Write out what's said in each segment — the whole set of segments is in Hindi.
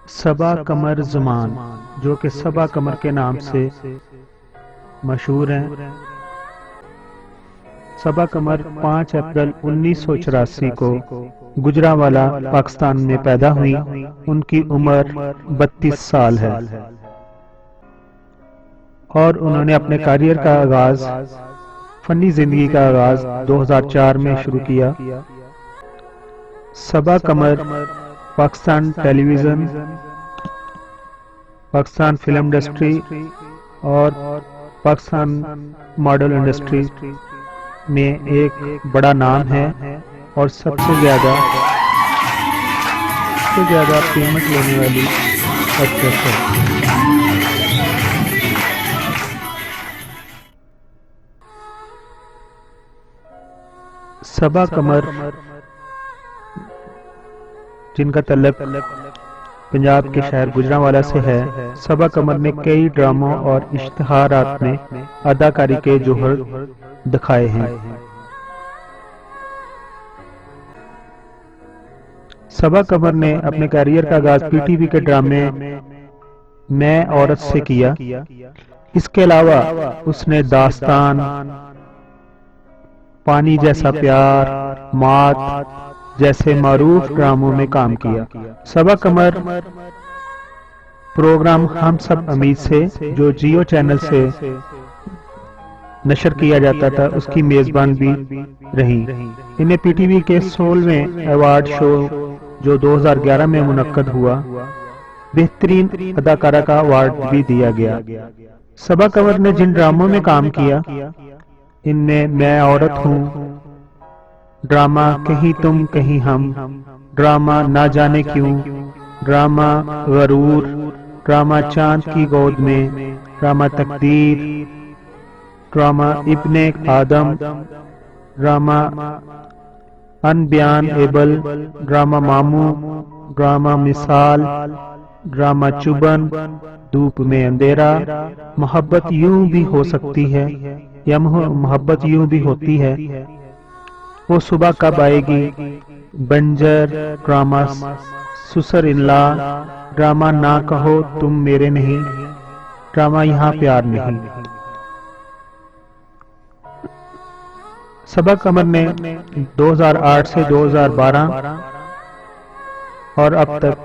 सबा कमर ज़मान, जो कि सबा कमर के नाम से मशहूर हैं। सबा कमर 5 अप्रैल 1984 को गुजरांवाला पाकिस्तान में पैदा हुई। उनकी उम्र 32 साल है और उन्होंने अपने करियर का आगाज, फनी जिंदगी का आगाज 2004 में शुरू किया। Saba Qamar Pakistan television, Pakistan film industry और पाकिस्तान मॉडल इंडस्ट्री में एक बड़ा नाम है और सबसे ज़्यादा कीमत लेने वाली एक्ट्रेस है। सबा कमर, जिनका तल्लुक पंजाब के शहर गुजरांवाला से है, सबा कमर ने कई ड्रामों और इश्तिहारात में अदाकारी के जोहर दिखाए हैं। सबा कमर ने अपने करियर का आगाज पीटीवी के ड्रामे मैं औरत से किया। इसके अलावा उसने दास्तान, पानी जैसा प्यार, मात जैसे मारूफ ड्रामों में काम किया। सबा कमर प्रोग्राम हम सब अमीर से, जो जियो चैनल से नशर किया जाता था, उसकी मेजबान भी रही। इन्हें पीटीवी के 16वें अवार्ड शो, जो 2011 में मुनक्कद हुआ, बेहतरीन अदाकारा का अवार्ड भी दिया गया। सबा कमर ने जिन ड्रामों में काम किया, इनमें मैं औरत हूँ, ड्रामा कहीं तुम कहीं हम, ड्रामा ना जाने क्यों, ड्रामा गरूर, ड्रामा चांद की गोद में, ड्रामा तकदीर, ड्रामा इब्ने आदम, ड्रामा अनबयान एबल, ड्रामा मामू, ड्रामा मिसाल, ड्रामा चुबन, धूप में अंधेरा, मोहब्बत यूं भी हो सकती है या मोहब्बत यूं भी होती है, वो सुबह कब आएगी, बंजर, ड्रामा सुसर इनला, ड्रामा ना कहो तुम मेरे नहीं, ड्रामा यहाँ प्यार नहीं। सबा कमर ने 2008 से 2012 और अब तक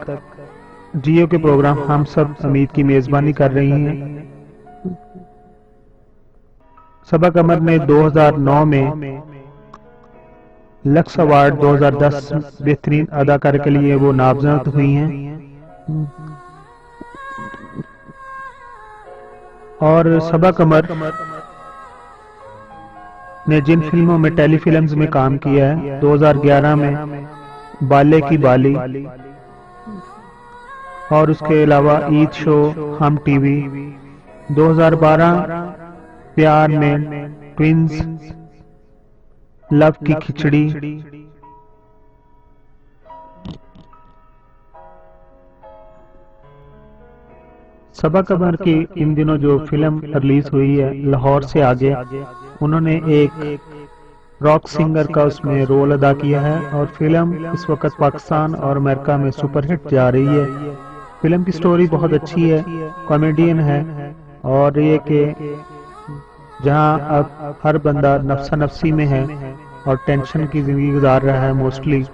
जियो के प्रोग्राम हम सब अमीर की मेजबानी कर रही हैं। सबा कमर ने 2009 में लक्स अवार्ड 2010 बेहतरीन अदाकार के लिए वो नामजद हुई हैं। और सबा कमर ने जिन फिल्मों में टेलीफिल्म्स में काम किया है, 2011 में बाले की बाली, और उसके अलावा ईद शो, हम टीवी, 2012 प्यार में, ट्विंस, लव की खिचड़ी, सबा कमर की इन दिनों जो फिल्म रिलीज हुई है लाहौर से आगे, उन्होंने एक रॉक सिंगर का उसमें रोल अदा किया है और फिल्म इस वक्त पाकिस्तान और अमेरिका में सुपरहिट जा रही है। फिल्म की स्टोरी बहुत अच्छी है, कॉमेडियन है, और ये कि जहां अब हर बंदा नफ्सा नफ्सी में है और टेंशन की जिंदगी गुजार रहा है मोस्टली,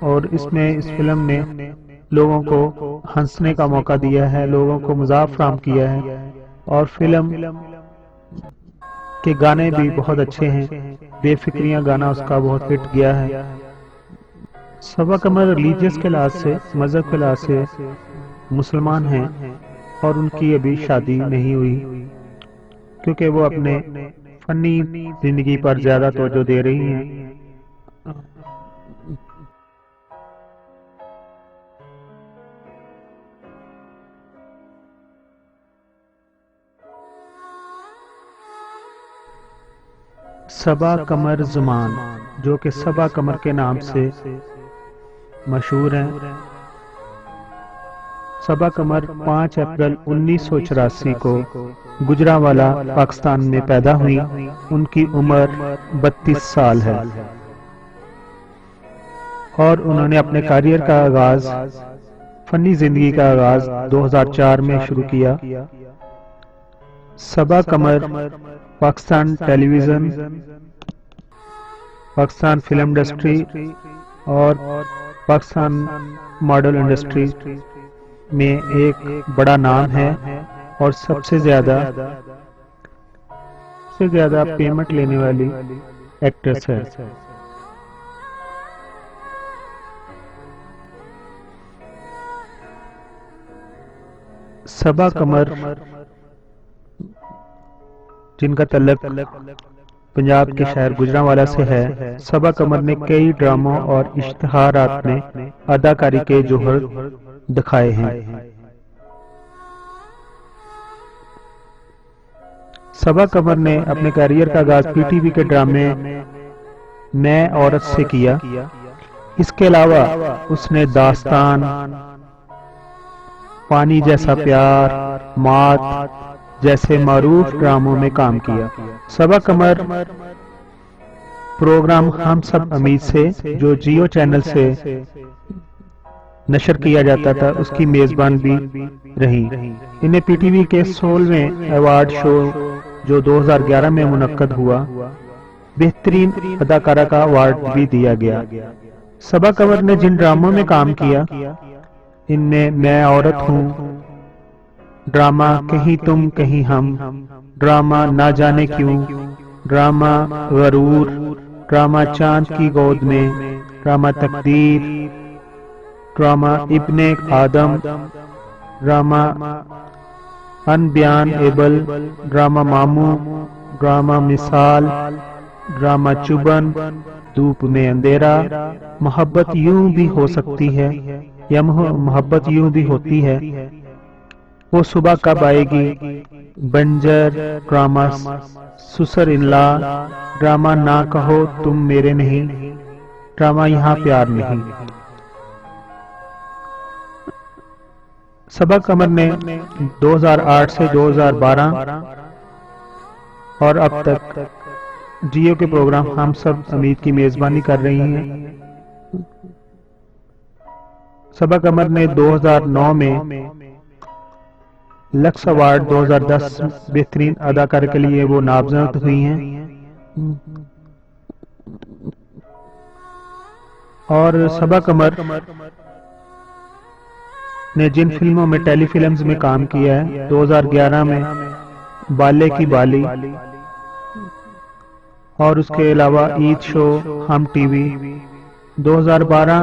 और इसमें इस फिल्म ने लोगों को हंसने का मौका दिया है, लोगों को मज़ाक फराहम किया है, और फिल्म के गाने भी बहुत अच्छे हैं। बेफिक्रियां गाना उसका बहुत हिट गया है। सबा कमर रिलीजियस के लिहाज से, मजहब के लिहाज से मुसलमान हैं और उनकी अभी शादी नहीं हुई, क्योंकि वो अपने फनी जिंदगी पर ज्यादा तवज्जो दे रही हैं। सबा कमर ज़मान, जो कि सबा कमर के नाम से मशहूर हैं। सबा कमर 5 अप्रैल 1984 को गुजरांवाला पाकिस्तान में पैदा हुई। उनकी उम्र 32 साल है और उन्होंने अपने करियर का आगाज फनी जिंदगी का आगाज 2004 में शुरू किया। Saba Qamar Pakistan television, Pakistan film industry और पाकिस्तान मॉडल इंडस्ट्री में एक बड़ा नाम है और सबसे ज्यादा पेमेंट लेने वाली एक्ट्रेस है। सबा कमर, जिनका तल्लुक पंजाब के शहर गुजरांवाला से है, सबा कमर ने कई ड्रामों और इश्तिहारात में अदाकारी के जोहर दिखाए हैं। सबा कमर ने अपने करियर का आगाज पीटीवी के ड्रामे मैं औरत से किया। इसके अलावा उसने दास्तान, पानी जैसा प्यार, मात जैसे मारूफ ड्रामों में काम किया। सबा कमर प्रोग्राम हम सब अमीर से, जो जियो चैनल से नशर किया जाता था, उसकी मेजबान भी रही। इन्हें पीटीवी के 16वें अवार्ड शो जो 2011 में मुनक्कद हुआ, बेहतरीन अदाकारा का अवार्ड भी दिया गया। सबा कमर ने जिन ड्रामों में काम किया, इनमें मैं औरत हूँ, ड्रामा कहीं तुम कहीं हम, ड्रामा ना जाने क्यों, ड्रामा गरूर, ड्रामा चांद की गोद में, ड्रामा तकदीर, ड्रामा इब्ने आदम, ड्रामा अनबयान एबल, ड्रामा मामू, ड्रामा मिसाल, ड्रामा चुबन, धूप में अंधेरा, मोहब्बत यूं भी हो सकती है या मोहब्बत यूं भी होती है, वो सुबह कब आएगी, बंजर, ड्रामा सुसर इनला, ड्रामा ना कहो तुम मेरे नहीं, ड्रामा यहाँ प्यार नहीं। सबा कमर ने 2008 से 2012 और अब तक जियो के प्रोग्राम हम सब अमीर की मेजबानी कर रही हैं। सबा कमर ने 2009 में लक्स अवार्ड 2010 बेहतरीन अदाकार के लिए वो नामजद हुई हैं। और सबा कमर ने जिन फिल्मों में टेलीफिल्म्स में काम किया है, 2011 में बाले की बाली और उसके अलावा ईद शो, हम टीवी, 2012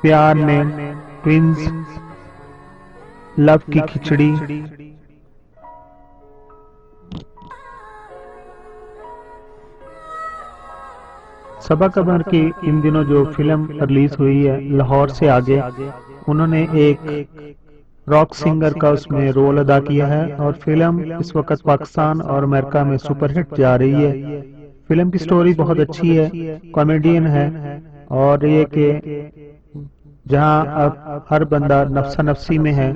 प्यार में, ट्विंस, लव की खिचड़ी। सबा कमर की इन दिनों जो फिल्म रिलीज हुई है लाहौर से आगे, उन्होंने एक रॉक सिंगर का उसमें रोल अदा किया है और फिल्म इस वक्त पाकिस्तान और अमेरिका में सुपरहिट जा रही है। फिल्म की स्टोरी बहुत अच्छी है, कॉमेडियन है और ये कि जहां अब हर बंदा नफ्सा नफ्सी में है,